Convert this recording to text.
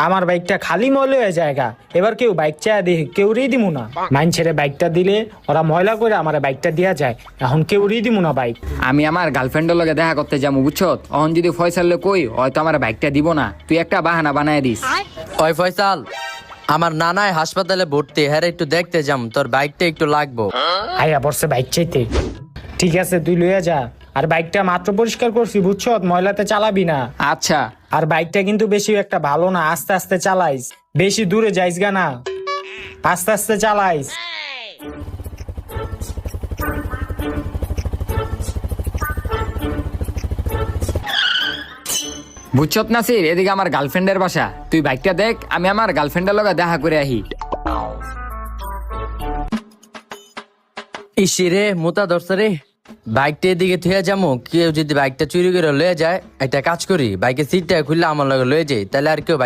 আমার বাইকটা খালি ময়লা হয়ে জায়গা, এবার কেউ বাইক চায় দেখে কেউ দিমু না। মাইন ছেড়ে বাইকটা দিলে ওরা ময়লা করে আমার বাইকটা দিয়া যায়, এখন কেউ দিমু না বাইক। আমি আমার গার্লফ্রেন্ডের লগে দেখা করতে যাবো বুঝছো, অহন যদি ফয়সাল কই হয়তো আমার বাইকটা দিব না, তুই একটা বাহানা বানায় দিস। ওই ফয়সাল, আমার নানায় হাসপাতালে ভর্তি, হ্যাঁ একটু দেখতে যাম, তোর বাইকটা একটু লাগবো। আইয়া পড়ছে বাইক চাইতে। ঠিক আছে তুই লইয়া যা, আর বাইকটা মাত্র পরিষ্কার করছি বুঝছো, ময়লাতে চালাবি না। আচ্ছা। আর বাইকটা কিন্তু বেশি একটা ভালো না, আস্তে আস্তে চালাইস, বেশি দূরে যাইস গা না, আস্তে আস্তে চালাইস। বুঝছত নাসির, এদিকে আমার গার্লফ্রেন্ডের বাসা, তুই বাইকটা দেখ, আমি আমার গার্লফ্রেন্ডের লগে দেখা করে আহি। ইসিরে মুতা ধরছে রে, বাইকটা এদিকে থুয়ে যাবো, কেউ যদি বাইকটা চুরি করে লয়ে যায়, একটা কাজ করি, বাইকের সিটটা খুললে আমার লগে লয়ে যাই, তাহলে আর কেউ